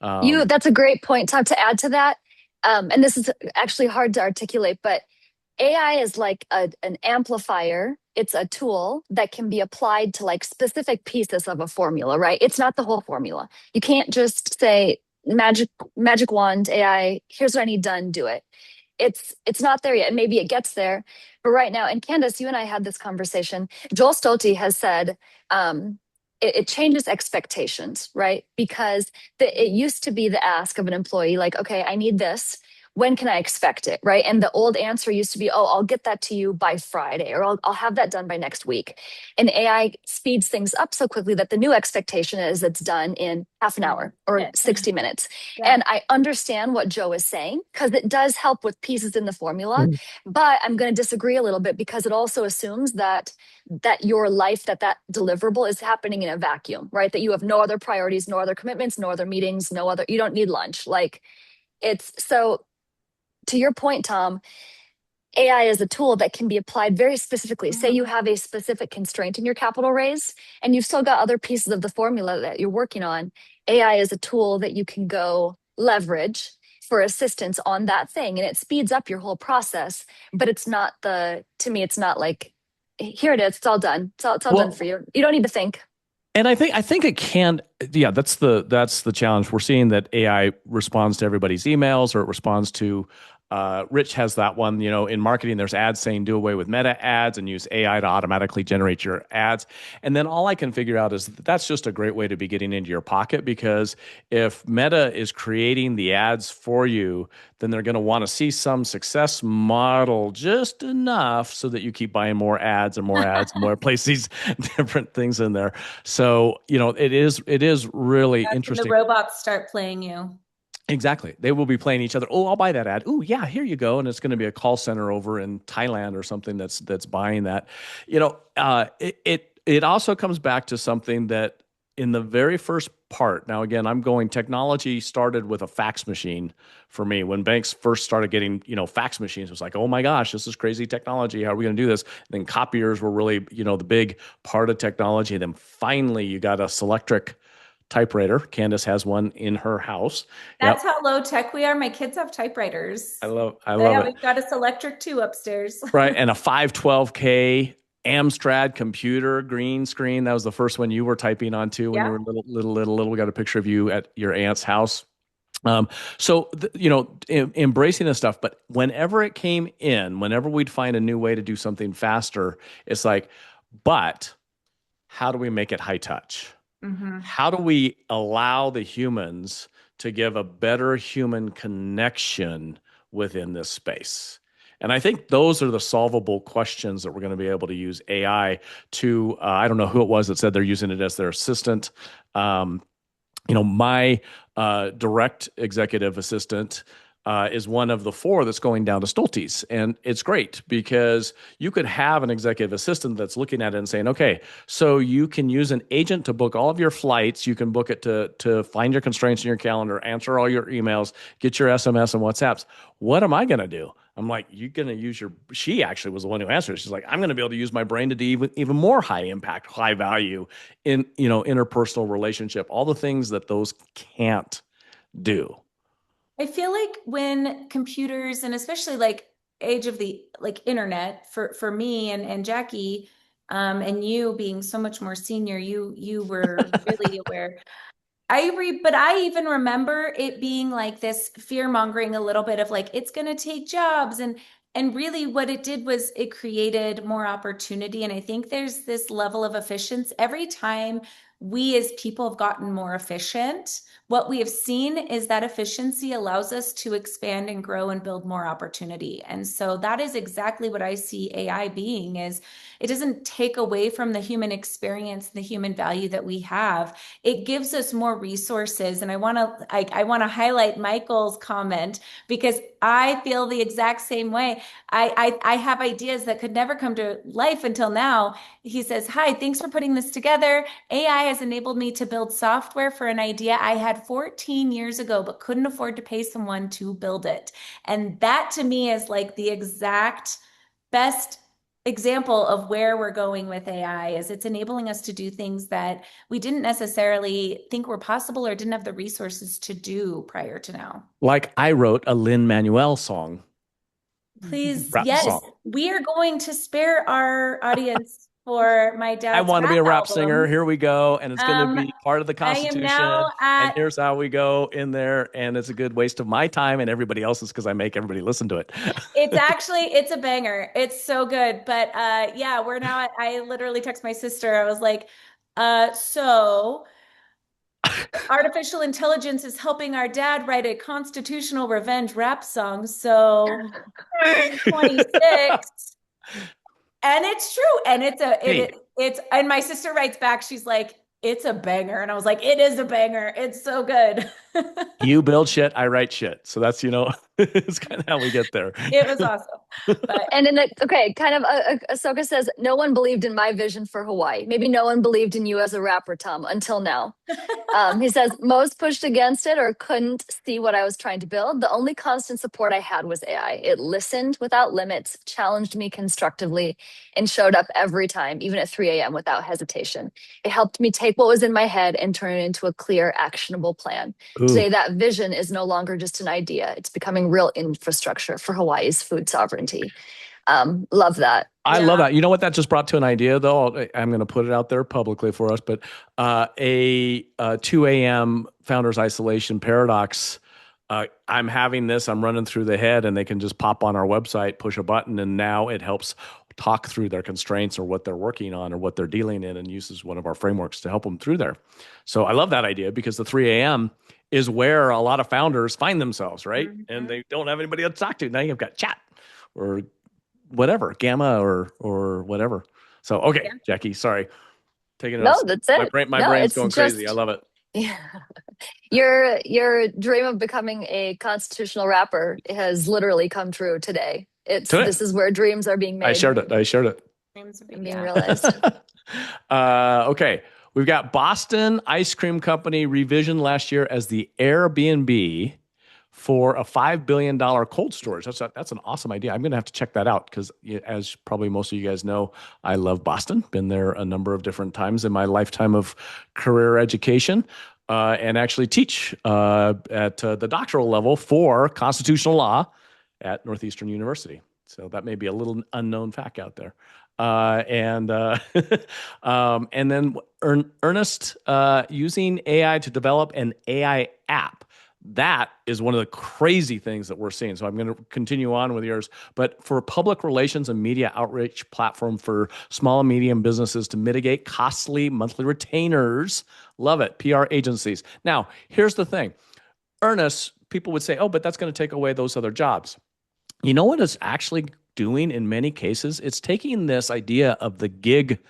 Speaker 4: That's a great point, Tom, to add to that. And this is actually hard to articulate, but AI is like an amplifier. It's a tool that can be applied to like specific pieces of a formula, right? It's not the whole formula. You can't just say magic wand AI, here's what I need done, do it. It's not there yet. And maybe it gets there. But right now, and Candace, you and I had this conversation. Joel Stolte has said it changes expectations, right? Because it used to be the ask of an employee, like, okay, I need this. When can I expect it, right? And the old answer used to be, oh, I'll get that to you by Friday, or I'll have that done by next week. And AI speeds things up so quickly that the new expectation is it's done in half an hour or 60 minutes.
Speaker 2: Yeah.
Speaker 4: And I understand what Joe is saying because it does help with pieces in the formula, but I'm going to disagree a little bit because it also assumes that your life, that deliverable is happening in a vacuum, right? That you have no other priorities, no other commitments, no other meetings, you don't need lunch. Like it's so, to your point, Tom, AI is a tool that can be applied very specifically. Say you have a specific constraint in your capital raise and you've still got other pieces of the formula that you're working on. AI is a tool that you can go leverage for assistance on that thing, and it speeds up your whole process. But it's not to me, it's not like, here it is, it's all done. It's all done
Speaker 1: Well,
Speaker 4: for you. You don't need to think.
Speaker 1: and I think it can. Yeah, that's the challenge. We're seeing that AI responds to everybody's emails, or it responds to. Rich has that one. In marketing, there's ads saying do away with meta ads and use AI to automatically generate your ads. And then all I can figure out is that that's just a great way to be getting into your pocket, because if Meta is creating the ads for you, then they're going to want to see some success model just enough so that you keep buying more ads and more ads and more place these different things in there. So, it is really
Speaker 2: That's when the
Speaker 1: interesting.
Speaker 2: robots start playing you.
Speaker 1: Exactly. They will be playing each other. Oh, I'll buy that ad. Oh, yeah, here you go. And it's going to be a call center over in Thailand or something that's buying that. It also comes back to something that in the very first part. Now, again, I'm going technology started with a fax machine for me. When banks first started getting, fax machines, it was like, oh my gosh, this is crazy technology. How are we going to do this? And then copiers were really, the big part of technology. And then finally you got a Selectric typewriter. Candace has one in her house.
Speaker 2: That's
Speaker 1: Yep.
Speaker 2: how low tech we are. My kids have typewriters.
Speaker 1: I love
Speaker 2: Yeah,
Speaker 1: it.
Speaker 2: we've got a electric too upstairs.
Speaker 1: Right. And a 512K Amstrad computer, green screen. That was the first one you were typing on too when you
Speaker 2: Yeah.
Speaker 1: were little. We got a picture of you at your aunt's house. Um, so embracing this stuff, but whenever it came in, whenever we'd find a new way to do something faster, it's like, but how do we make it high touch?
Speaker 2: Hmm.
Speaker 1: How do we allow the humans to give a better human connection within this space? And I think those are the solvable questions that we're going to be able to use AI to. I don't know who it was that said they're using it as their assistant. Um, my direct executive assistant is one of the four that's going down to Stolte's. And it's great because you could have an executive assistant that's looking at it and saying, okay, so you can use an agent to book all of your flights. You can book it to find your constraints in your calendar, answer all your emails, get your SMS and WhatsApps. What am I going to do? I'm like, you're going to use she actually was the one who answered. She's like, I'm going to be able to use my brain to do even more high impact, high value in, interpersonal relationship, all the things that those can't do.
Speaker 2: I feel like when computers and especially like age of the like internet for me and Jackie, and you being so much more senior, you were really aware. But I even remember it being like this fear mongering a little bit of like it's going to take jobs and really what it did was it created more opportunity. And I think there's this level of efficiency every time we as people have gotten more efficient. What we have seen is that efficiency allows us to expand and grow and build more opportunity. And so that is exactly what I see AI being is it doesn't take away from the human experience, the human value that we have. It gives us more resources. And I want to highlight Michael's comment because I feel the exact same way. I have ideas that could never come to life until now. He says, "Hi, thanks for putting this together. AI has enabled me to build software for an idea I had 14 years ago, but couldn't afford to pay someone to build it." And that to me is like the exact best example of where we're going with AI is it's enabling us to do things that we didn't necessarily think were possible or didn't have the resources to do prior to now.
Speaker 1: Like I wrote a Lin Manuel song,
Speaker 2: Please,
Speaker 1: rap
Speaker 2: yes,
Speaker 1: song.
Speaker 2: we are going to spare our audience for my
Speaker 1: I
Speaker 2: dad's
Speaker 1: want to be
Speaker 2: rap
Speaker 1: a rap singer.
Speaker 2: album.
Speaker 1: Here we go. And it's going to
Speaker 2: Um,
Speaker 1: be part of the
Speaker 2: I am
Speaker 1: Constitution.
Speaker 2: now
Speaker 1: And
Speaker 2: at
Speaker 1: here's how we go in there. And it's a good waste of my time and everybody else's because I make everybody listen to it.
Speaker 2: it's a banger. It's so good. But yeah, we're now at, I literally text my sister. I was like, so artificial intelligence is helping our dad write a constitutional revenge rap song. So 2026. And it's true. And
Speaker 1: Hey,
Speaker 2: it's and my sister writes back, she's like, it's a banger. And I was like, it is a banger. It's so good.
Speaker 1: you build shit, I write shit. So that's. It's kind of how we get there.
Speaker 2: It was awesome. But
Speaker 4: And in the okay, kind of Ahsoka says, no one believed in my vision for Hawaii. Maybe no one believed in you as a rapper, Tom, until now. He says, most pushed against it or couldn't see what I was trying to build. The only constant support I had was AI. It listened without limits, challenged me constructively, and showed up every time, even at 3 a.m. without hesitation. It helped me take what was in my head and turn it into a clear, actionable plan.
Speaker 1: Ooh.
Speaker 4: Today, that vision is no longer just an idea. It's becoming real infrastructure for Hawaii's food sovereignty. Love that.
Speaker 1: I love that. You know what that just brought to an idea, though? I'm going to put it out there publicly for us, but a 2 a.m. founders isolation paradox. I'm having this, I'm running through the head, and they can just pop on our website, push a button, and now it helps talk through their constraints or what they're working on or what they're dealing in and uses one of our frameworks to help them through there. So I love that idea because the 3 a.m. is where a lot of founders find themselves, right? Mm-hmm. And they don't have anybody to talk to. Now you've got chat or whatever, Gamma or whatever. So, okay, yeah. Jackie, sorry. Taking it
Speaker 4: No,
Speaker 1: off.
Speaker 4: that's it.
Speaker 1: My brain's going crazy. I love it.
Speaker 4: Yeah. Your dream of becoming a constitutional rapper has literally come true today. This is where dreams are being made.
Speaker 1: I shared it.
Speaker 4: Dreams are being realized.
Speaker 1: Okay. We've got Boston Ice Cream Company revisioned last year as the Airbnb for a $5 billion cold storage. That's an awesome idea. I'm going to have to check that out because, as probably most of you guys know, I love Boston. Been there a number of different times in my lifetime of career education, and actually teach at the doctoral level for constitutional law at Northeastern University. So that may be a little unknown fact out there. And then Earnest using AI to develop an AI app. That is one of the crazy things that we're seeing. So I'm going to continue on with yours. But for public relations and media outreach platform for small and medium businesses to mitigate costly monthly retainers. Love it. PR agencies. Now, here's the thing. Earnest, people would say, oh, but that's going to take away those other jobs. You know what it's actually doing in many cases? It's taking this idea of the gig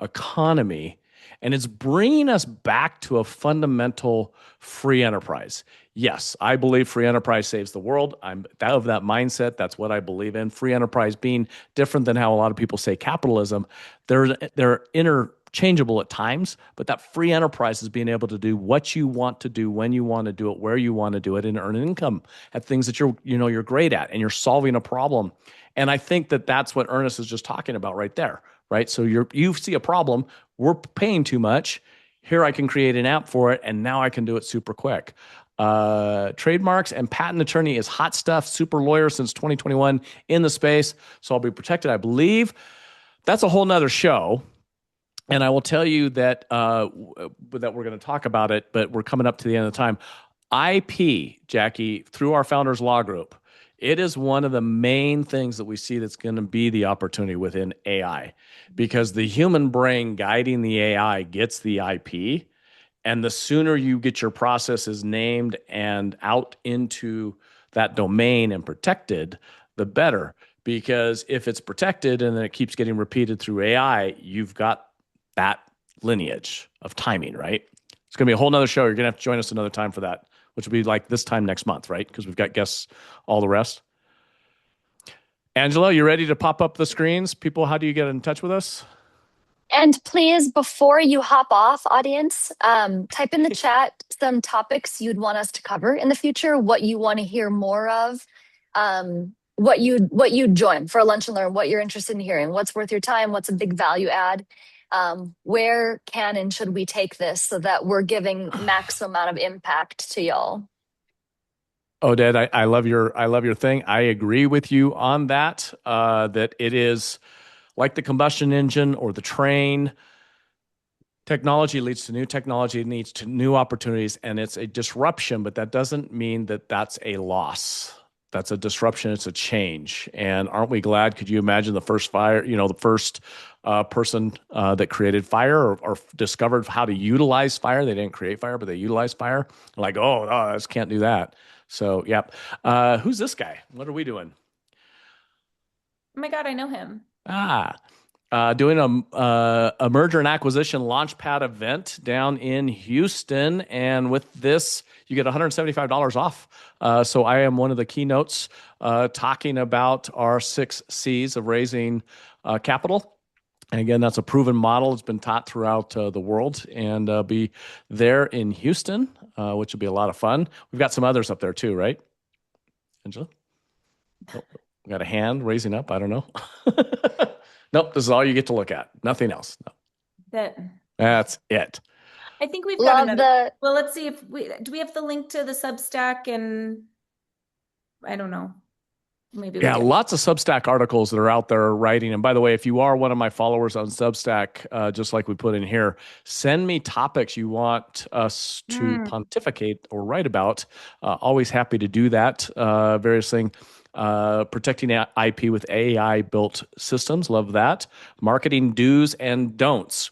Speaker 1: economy and it's bringing us back to a fundamental free enterprise. Yes, I believe free enterprise saves the world. I'm of that mindset. That's what I believe in. Free enterprise being different than how a lot of people say capitalism. They're interchangeable at times, but that free enterprise is being able to do what you want to do, when you want to do it, where you want to do it, and earn an income at things that you're great at, and you're solving a problem. And I think that's what Ernest is just talking about right there, right? So you see a problem, we're paying too much. Here I can create an app for it, and now I can do it super quick. Trademarks and patent attorney is hot stuff. Super lawyer since 2021 in the space, so I'll be protected, I believe. That's a whole nother show. And I will tell you that we're going to talk about it, but we're coming up to the end of the time. IP, Jackie, through our Founders Law Group, it is one of the main things that we see that's going to be the opportunity within AI, because the human brain guiding the AI gets the IP, and the sooner you get your processes named and out into that domain and protected, the better. Because if it's protected and then it keeps getting repeated through AI, you've got that lineage of timing, right? It's going to be a whole nother show. You're going to have to join us another time for that, which will be like this time next month, right? Because we've got guests, all the rest. Angela, you ready to pop up the screens? People, how do you get in touch with us?
Speaker 4: And please, before you hop off, audience, type in the chat some topics you'd want us to cover in the future, what you want to hear more of, what you'd join for a lunch and learn, what you're interested in hearing, what's worth your time, what's a big value add. Where can and should we take this so that we're giving maximum amount of impact to y'all?
Speaker 1: Odette, I love your thing. I agree with you on that. That it is like the combustion engine or the train. Technology leads to new technology, leads to new opportunities, and it's a disruption. But that doesn't mean that that's a loss. That's a disruption. It's a change. And aren't we glad? Could you imagine the first fire? The first person that created fire or discovered how to utilize fire. They didn't create fire, but they utilized fire. Like, I just can't do that. So, yep. Who's this guy? What are we doing?
Speaker 2: Oh my God, I know him.
Speaker 1: Doing a merger and acquisition launchpad event down in Houston, and with this, you get $175 off. So I am one of the keynotes talking about our 6 C's of raising capital. And again, that's a proven model. It's been taught throughout the world, and be there in Houston, which will be a lot of fun. We've got some others up there too, right, Angela? Oh, we got a hand raising up. I don't know. Nope, this is all you get to look at. Nothing else. No. That's it.
Speaker 2: I think we've got another. Well, let's see if we have the link to the Substack, and I don't know. Maybe
Speaker 1: yeah, lots of Substack articles that are out there writing. And by the way, if you are one of my followers on Substack, just like we put in here, send me topics you want us to pontificate or write about. Always happy to do that. Various things. Protecting IP with AI built systems. Love that. Marketing do's and don'ts.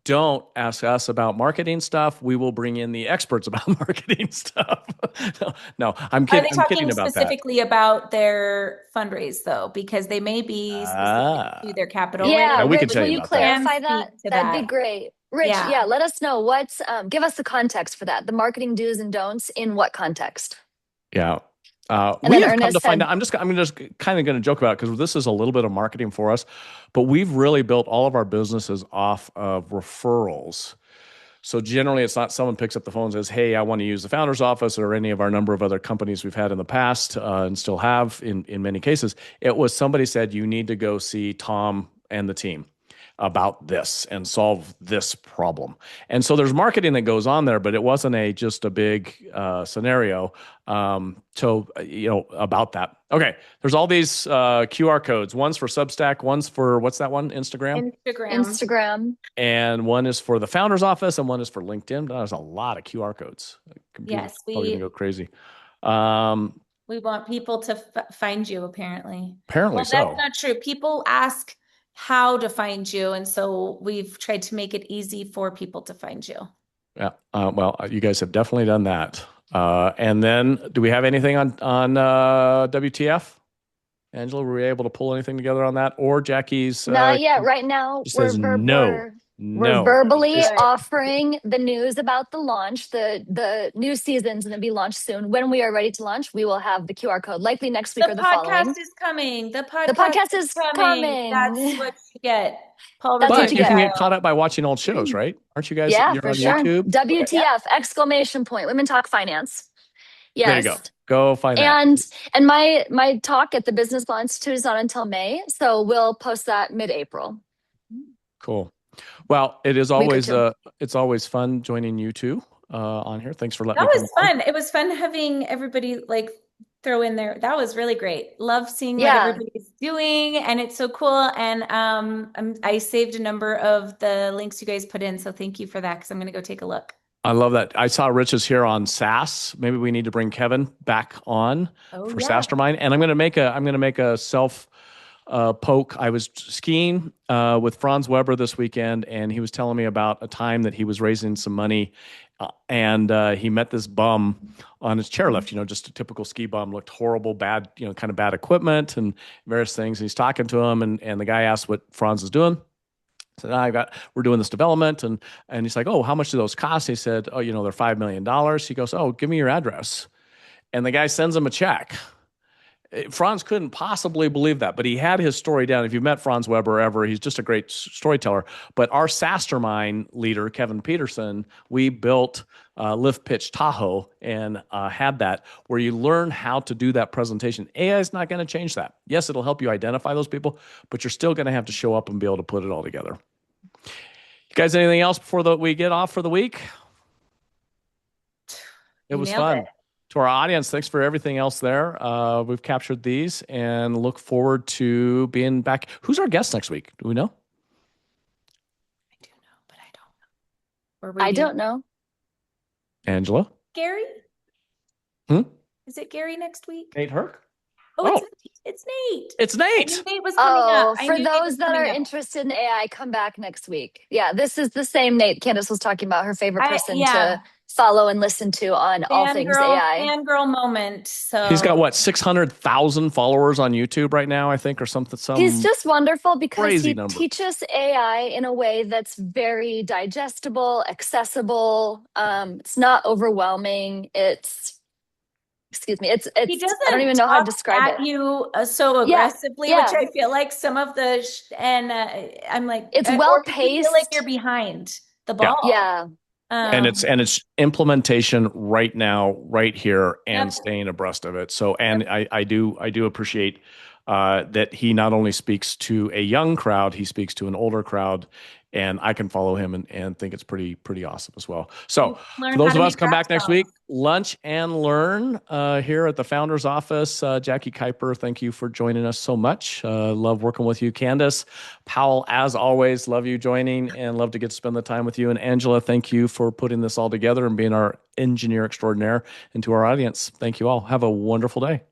Speaker 1: Don't ask us about marketing stuff. We will bring in the experts about marketing stuff. No, I'm kidding.
Speaker 2: Are they talking specifically about their fundraise though? Because they may be specific to their capital.
Speaker 4: Yeah,
Speaker 1: we
Speaker 4: Rich,
Speaker 1: can
Speaker 4: will you clarify that? That'd be great. Rich, yeah, let us know what's. Give us the context for that. The marketing do's and don'ts in what context?
Speaker 1: Yeah. We have come to find out. I'm just kind of going to joke about it because this is a little bit of marketing for us, but we've really built all of our businesses off of referrals. So generally, it's not someone picks up the phone and says, "Hey, I want to use the founder's office," or any of our number of other companies we've had in the past and still have in many cases. It was somebody said, "You need to go see Tom and the team about this and solve this problem." And so there's marketing that goes on there, but it wasn't just a big scenario. About that. Okay. There's all these QR codes. One's for Substack. One's for, what's that one?
Speaker 4: Instagram.
Speaker 1: And one is for the founder's office and one is for LinkedIn. There's a lot of QR codes.
Speaker 2: Yes.
Speaker 1: We're going to go crazy.
Speaker 2: We want people to find you, apparently.
Speaker 1: Apparently so.
Speaker 2: That's not true. People ask how to find you, and so we've tried to make it easy for people to find you.
Speaker 1: Yeah. Well, you guys have definitely done that. And then, do we have anything on WTF? Angela, were we able to pull anything together on that? Or Jackie's?
Speaker 4: Not yet. Right now, we're verbally offering the news about the launch, the new seasons, and it'll be launched soon. When we are ready to launch, we will have the QR code, likely next week or the following.
Speaker 2: The podcast is coming.
Speaker 4: The podcast is coming.
Speaker 2: That's what you get.
Speaker 1: Paul, but you can get caught up by watching old shows, right? Aren't you guys?
Speaker 4: Yeah,
Speaker 1: you're
Speaker 4: for
Speaker 1: on
Speaker 4: sure.
Speaker 1: YouTube?
Speaker 4: WTF! Exclamation point. Women Talk Finance. Yes.
Speaker 1: There you go. Go find that.
Speaker 4: And my talk at the Business Law Institute is not until May, so we'll post that mid-April.
Speaker 1: Cool. Well, it's always fun joining you two on here. Thanks for letting me.
Speaker 2: That was fun. It was fun having everybody throw in there. That was really great. Love seeing what everybody's doing, and it's so cool. And I saved a number of the links you guys put in, so thank you for that because I'm going to go take a look.
Speaker 1: I love that. I saw Rich is here on SaaS. Maybe we need to bring Kevin back on for SaaStermind. And I'm going to make a self poke. I was skiing with Franz Weber this weekend, and he was telling me about a time that he was raising some money, and he met this bum on his chairlift. Just a typical ski bum, looked horrible, bad, kind of bad equipment and various things. And he's talking to him, and the guy asked what Franz is doing. Said, we're doing this development, and he's like, "Oh, how much do those cost?" He said, "Oh, they're $5 million." He goes, "Oh, give me your address," and the guy sends him a check. Franz couldn't possibly believe that, but he had his story down. If you've met Franz Weber ever, he's just a great storyteller. But our SaaStermind leader, Kevin Peterson, we built Lift Pitch Tahoe and had that where you learn how to do that presentation. AI is not going to change that. Yes, it'll help you identify those people, but you're still going to have to show up and be able to put it all together. You guys, anything else before we get off for the week? It was fun. To our audience, thanks for everything else there. We've captured these and look forward to being back. Who's our guest next week? Do we know?
Speaker 2: I do know, but I don't know.
Speaker 4: I don't know.
Speaker 1: Angela?
Speaker 2: Gary? Is it Gary next week?
Speaker 1: Nate Herc?
Speaker 2: Oh, it's Nate.
Speaker 1: It's Nate.
Speaker 2: I knew Nate was coming up.
Speaker 4: For those that are interested in AI, come back next week. Yeah, this is the same Nate Candace was talking about, her favorite person follow and listen to on all things AI.
Speaker 2: Fangirl moment. So
Speaker 1: He's got what, 600,000 followers on YouTube right now, I think, or something.
Speaker 4: He's just wonderful because
Speaker 1: crazy
Speaker 4: he
Speaker 1: number.
Speaker 4: teaches AI in a way that's very digestible, accessible. It's not overwhelming. Excuse me, it's
Speaker 2: he doesn't
Speaker 4: I don't even know how to
Speaker 2: talk
Speaker 4: describe
Speaker 2: at
Speaker 4: it.
Speaker 2: you so
Speaker 4: Yeah,
Speaker 2: aggressively,
Speaker 4: yeah.
Speaker 2: which I feel like some of the I'm like,
Speaker 4: It's
Speaker 2: or
Speaker 4: well
Speaker 2: do you feel like
Speaker 4: paced.
Speaker 2: you're behind the
Speaker 1: Yeah.
Speaker 2: ball?
Speaker 4: Yeah.
Speaker 1: And it's implementation right now, right here, and
Speaker 2: Yep.
Speaker 1: staying abreast of it. So, and I do appreciate that he not only speaks to a young crowd, he speaks to an older crowd, and I can follow him and think it's pretty awesome as well. So,
Speaker 2: Learn
Speaker 1: for those
Speaker 2: how to
Speaker 1: of us
Speaker 2: make
Speaker 1: come
Speaker 2: rap
Speaker 1: back next
Speaker 2: songs.
Speaker 1: week, lunch and learn here at the Founders Office. Jackie Kuiper, thank you for joining us so much. Love working with you, Candace Powell. As always, love you joining and love to get to spend the time with you. And Angela, thank you for putting this all together and being our engineer extraordinaire. And to our audience, thank you all. Have a wonderful day.